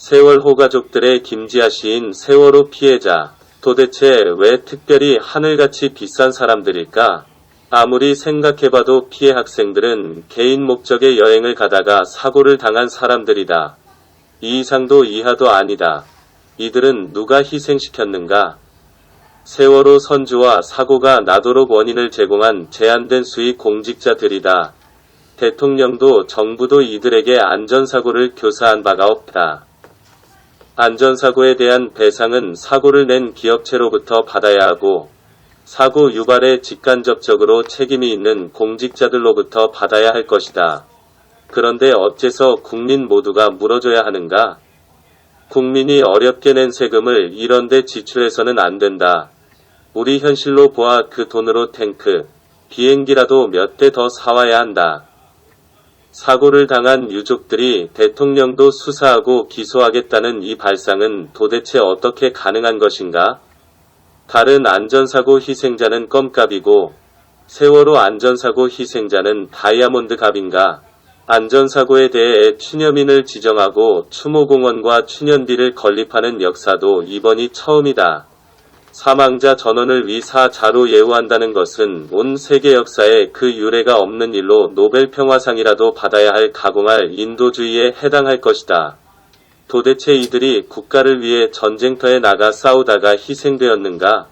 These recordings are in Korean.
세월호 가족들의 김지아 시인 세월호 피해자. 도대체 왜 특별히 하늘같이 비싼 사람들일까? 아무리 생각해봐도 피해 학생들은 개인 목적의 여행을 가다가 사고를 당한 사람들이다. 이 이상도 이하도 아니다. 이들은 누가 희생시켰는가? 세월호 선주와 사고가 나도록 원인을 제공한 제한된 수의 공직자들이다. 대통령도 정부도 이들에게 안전사고를 교사한 바가 없다. 안전사고에 대한 배상은 사고를 낸 기업체로부터 받아야 하고 사고 유발에 직간접적으로 책임이 있는 공직자들로부터 받아야 할 것이다. 그런데 어째서 국민 모두가 물어줘야 하는가? 국민이 어렵게 낸 세금을 이런 데 지출해서는 안 된다. 우리 현실로 보아 그 돈으로 탱크, 비행기라도 몇 대 더 사와야 한다. 사고를 당한 유족들이 대통령도 수사하고 기소하겠다는 이 발상은 도대체 어떻게 가능한 것인가? 다른 안전사고 희생자는 껌값이고 세월호 안전사고 희생자는 다이아몬드 값인가? 안전사고에 대해 추념인을 지정하고 추모공원과 추념비를 건립하는 역사도 이번이 처음이다. 사망자 전원을 위사자로 예우한다는 것은 온 세계 역사에 그 유례가 없는 일로 노벨 평화상이라도 받아야 할 가공할 인도주의에 해당할 것이다. 도대체 이들이 국가를 위해 전쟁터에 나가 싸우다가 희생되었는가?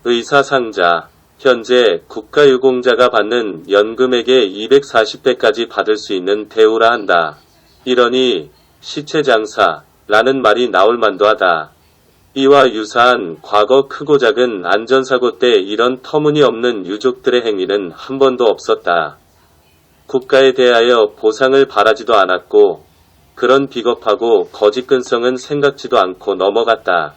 의사상자. 현재 국가유공자가 받는 연금액의 240배까지 받을 수 있는 대우라 한다. 이러니 시체장사라는 말이 나올 만도 하다. 이와 유사한 과거 크고 작은 안전사고 때 이런 터무니없는 유족들의 행위는 한 번도 없었다. 국가에 대하여 보상을 바라지도 않았고 그런 비겁하고 거짓근성은 생각지도 않고 넘어갔다.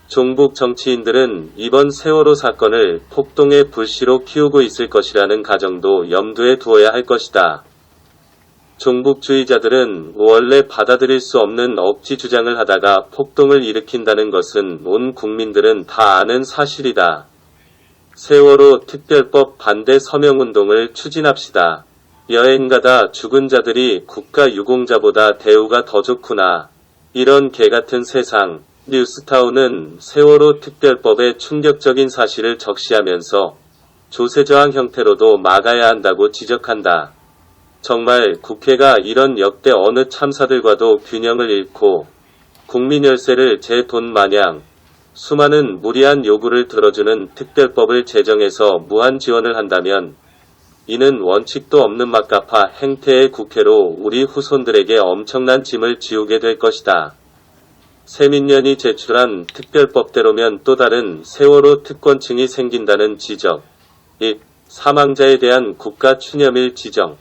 종북 정치인들은 이번 세월호 사건을 폭동의 불씨로 키우고 있을 것이라는 가정도 염두에 두어야 할 것이다. 종북주의자들은 원래 받아들일 수 없는 억지 주장을 하다가 폭동을 일으킨다는 것은 온 국민들은 다 아는 사실이다. 세월호 특별법 반대 서명운동을 추진합시다. 여행가다 죽은 자들이 국가유공자보다 대우가 더 좋구나. 이런 개같은 세상. 뉴스타운은 세월호 특별법의 충격적인 사실을 적시하면서 조세저항 형태로도 막아야 한다고 지적한다. 정말 국회가 이런 역대 어느 참사들과도 균형을 잃고 국민 열세를 제 돈 마냥 수많은 무리한 요구를 들어주는 특별법을 제정해서 무한 지원을 한다면 이는 원칙도 없는 막가파 행태의 국회로 우리 후손들에게 엄청난 짐을 지우게 될 것이다. 세민련이 제출한 특별법대로면 또 다른 세월호 특권층이 생긴다는 지적. 1. 사망자에 대한 국가 추념일 지정.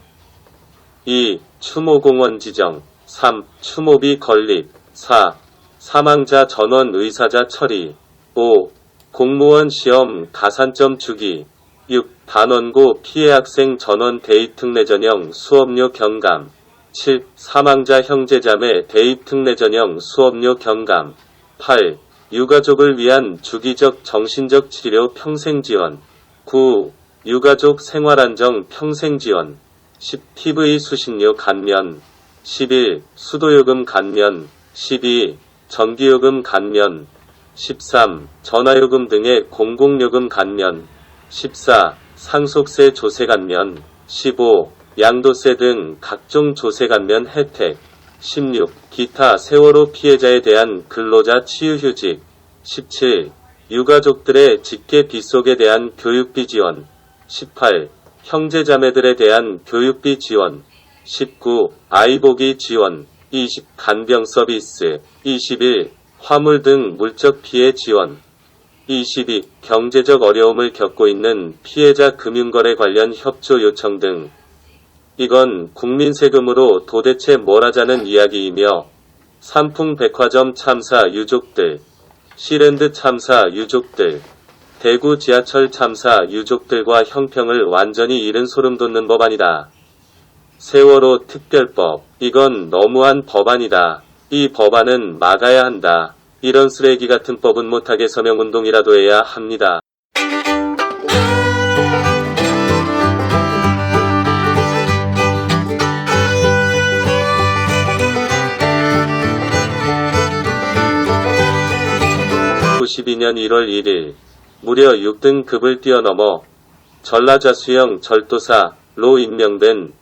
2. 추모공원 지정. 3. 추모비 건립. 4. 사망자 전원 의사자 처리. 5. 공무원 시험 가산점 주기. 6. 단원고 피해 학생 전원 대입 특례 전형 수업료 경감. 7. 사망자 형제자매 대입 특례 전형 수업료 경감. 8. 유가족을 위한 주기적 정신적 치료 평생 지원. 9. 유가족 생활안정 평생 지원. 10. TV 수신료 감면. 11. 수도요금 감면. 12. 전기요금 감면. 13. 전화요금 등의 공공요금 감면. 14. 상속세 조세 감면. 15. 양도세 등 각종 조세 감면 혜택. 16. 기타 세월호 피해자에 대한 근로자 치유휴직. 17. 유가족들의 직계 빗속에 대한 교육비 지원. 18. 형제자매들에 대한 교육비 지원. 19. 아이보기 지원. 20. 간병 서비스. 21. 화물 등 물적 피해 지원. 22. 경제적 어려움을 겪고 있는 피해자 금융거래 관련 협조 요청 등. 이건 국민 세금으로 도대체 뭘 하자는 이야기이며 삼풍백화점 참사 유족들, 시랜드 참사 유족들, 대구 지하철 참사 유족들과 형평을 완전히 잃은 소름 돋는 법안이다. 세월호 특별법, 이건 너무한 법안이다. 이 법안은 막아야 한다. 이런 쓰레기 같은 법은 못하게 서명운동이라도 해야 합니다. 1952년 1월 1일 무려 6등급을 뛰어넘어 전라좌수영 절도사로 임명된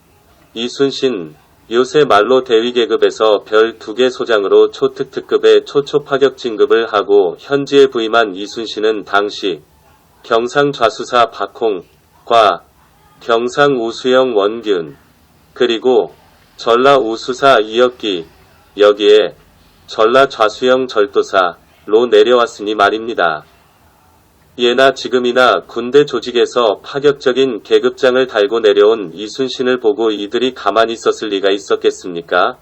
이순신, 요새 말로 대위계급에서 별 2개 소장으로 초특특급의 초초파격 진급을 하고 현지에 부임한 이순신은 당시 경상좌수사 박홍과 경상우수영 원균, 그리고 전라우수사 이혁기, 여기에 전라좌수영 절도사로 내려왔으니 말입니다. 예나 지금이나 군대 조직에서 파격적인 계급장을 달고 내려온 이순신을 보고 이들이 가만히 있었을 리가 있었겠습니까?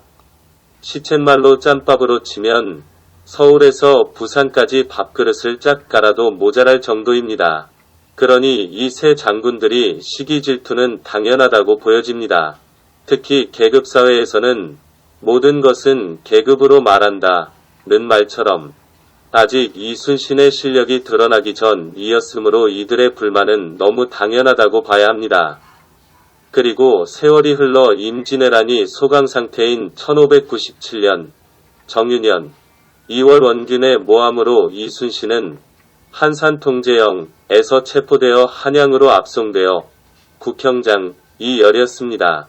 시쳇말로 짬밥으로 치면 서울에서 부산까지 밥그릇을 짝 갈아도 모자랄 정도입니다. 그러니 이 세 장군들이 시기 질투는 당연하다고 보여집니다. 특히 계급사회에서는 모든 것은 계급으로 말한다는 말처럼 아직 이순신의 실력이 드러나기 전이었으므로 이들의 불만은 너무 당연하다고 봐야 합니다. 그리고 세월이 흘러 임진왜란이 소강상태인 1597년 정유년 2월 원균의 모함으로 이순신은 한산통제영에서 체포되어 한양으로 압송되어 국형장이 열렸습니다.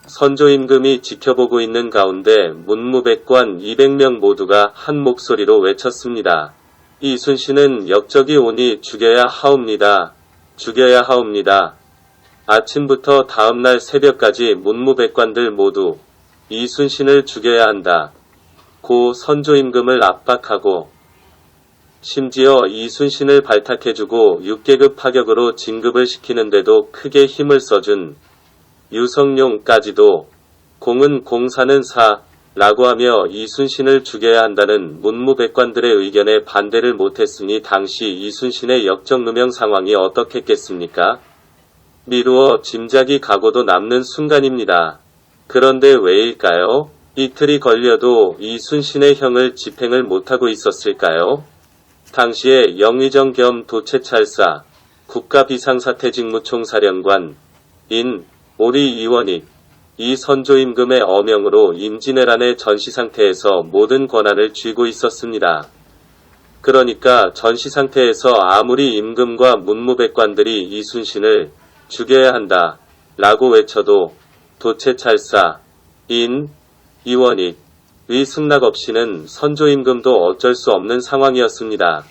선조임금이 지켜보고 있는 가운데 문무백관 200명 모두가 한 목소리로 외쳤습니다. 이순신은 역적이 오니 죽여야 하옵니다. 죽여야 하옵니다. 아침부터 다음날 새벽까지 문무백관들 모두 이순신을 죽여야 한다. 고 선조임금을 압박하고 심지어 이순신을 발탁해주고 6계급 파격으로 진급을 시키는데도 크게 힘을 써준 유성룡까지도 공은 공사는 사라고 하며 이순신을 죽여야 한다는 문무백관들의 의견에 반대를 못했으니 당시 이순신의 역적 누명 상황이 어떻겠습니까? 미루어 짐작이 가고도 남는 순간입니다. 그런데 왜일까요? 이틀이 걸려도 이순신의 형을 집행을 못하고 있었을까요? 당시에 영의정 겸 도채찰사, 국가비상사태직무총사령관인 오리 이원익, 이 선조임금의 어명으로 임진왜란의 전시상태에서 모든 권한을 쥐고 있었습니다. 그러니까 전시상태에서 아무리 임금과 문무백관들이 이순신을 죽여야 한다 라고 외쳐도 도채찰사인 이원익의 승낙 없이는 선조임금도 어쩔 수 없는 상황이었습니다.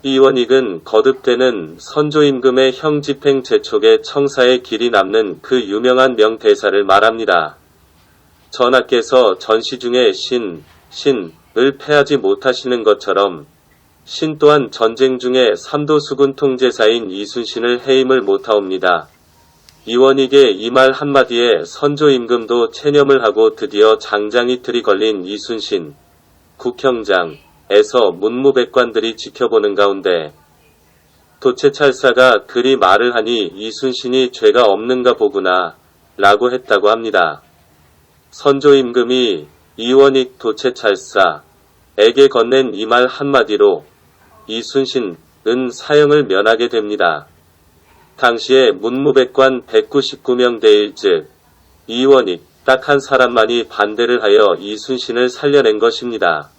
이원익은 거듭되는 선조임금의 형 집행 재촉의 청사에 길이 남는 그 유명한 명대사를 말합니다. 전하께서 전시 중에 신을 패하지 못하시는 것처럼 신 또한 전쟁 중에 삼도수군 통제사인 이순신을 해임을 못하옵니다. 이원익의 이 말 한마디에 선조임금도 체념을 하고 드디어 장장이틀이 걸린 이순신 국형장에서 문무백관들이 지켜보는 가운데 도채찰사가 그리 말을 하니 이순신이 죄가 없는가 보구나 라고 했다고 합니다. 선조임금이 이원익 도채찰사에게 건넨 이 말 한마디로 이순신은 사형을 면하게 됩니다. 당시에 문무백관 199명 대일 즉 이원익 딱 한 사람만이 반대를 하여 이순신을 살려낸 것입니다.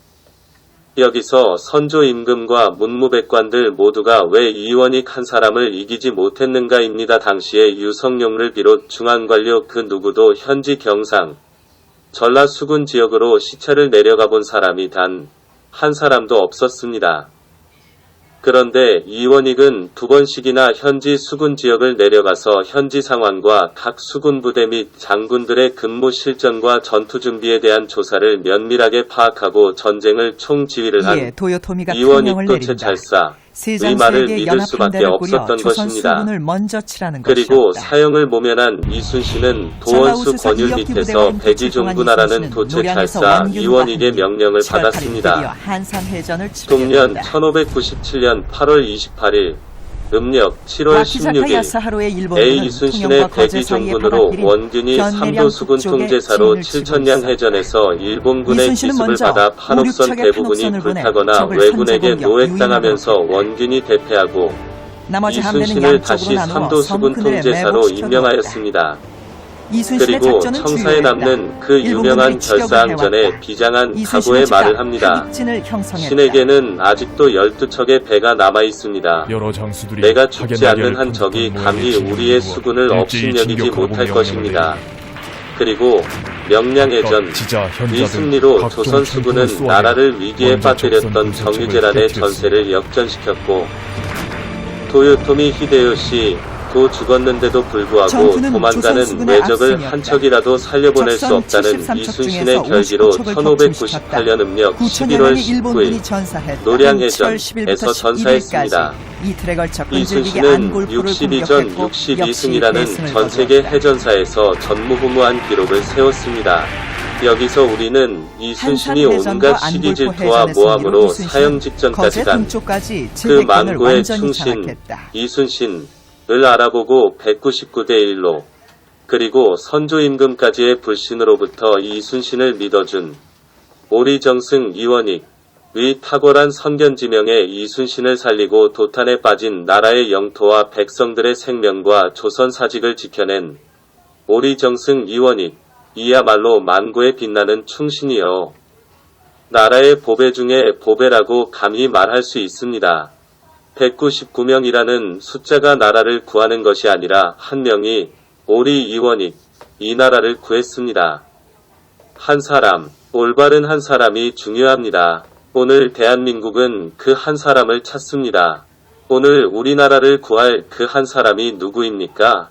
여기서 선조임금과 문무백관들 모두가 왜 이원익 한 사람을 이기지 못했는가입니다. 당시에 유성룡을 비롯 중앙관료 그 누구도 현지 경상, 전라 수군 지역으로 시찰을 내려가 본 사람이 단 한 사람도 없었습니다. 그런데 이원익은 2번씩이나 현지 수군 지역을 내려가서 현지 상황과 각 수군 부대 및 장군들의 근무 실전과 전투 준비에 대한 조사를 면밀하게 파악하고 전쟁을 총지휘를 한 이원익 도채찰사의 말을 믿을 수밖에 없었던 것입니다. 그리고 사형을 모면한 이순신은 도원수 권율 밑에서 백의종군하라는 도채찰사 이원익의 명령을 받았습니다. 동년 1597년 8월 28일 음력 7월 16일 A 이순신의 백의종군으로 원균이 삼도수군 통제사로 7천량 해전에서 일본군의 기습을 받아 판옥선 대부분이 불타거나 왜군에게 노획당하면서 원균이 대패하고 이순신을 다시 삼도수군 통제사로 임명하였습니다. 이순신의 그리고 작전은 청사에 주요했다. 남는 그 유명한 결사항전에 비장한 각오의 말을 합니다. 신에게는 아직도 12척의 배가 남아 있습니다. 내가 죽지 않는 한 적이 감히 우리의 수군을 업신여기지 못할 것입니다. 그리고 명량해전 이 승리로 조선 수군은 나라를 위기에 빠뜨렸던 정유재란의 전세를 역전시켰고 도요토미 히데요시 도 죽었는데도 불구하고 도망가는 외적을 한 척이라도 살려보낼 수 없다는 이순신의 결기로 1598년 음력 11월 19일 노량해전에서 전사했습니다. 이순신은 62전 62승이라는 전세계 해전사에서 전무후무한 기록을 세웠습니다. 여기서 우리는 이순신이 온갖 시기 질투와 모함으로 사형 직전까지 간 그 만고의 충신 이순신 을 알아보고 199대 1로 그리고 선조임금까지의 불신으로부터 이순신을 믿어준 오리정승 이원익 의 탁월한 선견지명에 이순신을 살리고 도탄에 빠진 나라의 영토와 백성들의 생명과 조선 사직을 지켜낸 오리정승 이원익 이야말로 만고에 빛나는 충신이요. 나라의 보배 중에 보배라고 감히 말할 수 있습니다. 199명이라는 숫자가 나라를 구하는 것이 아니라 한 명이 오리 이원익 이 나라를 구했습니다. 한 사람, 올바른 한 사람이 중요합니다. 오늘 대한민국은 그 한 사람을 찾습니다. 오늘 우리나라를 구할 그 한 사람이 누구입니까?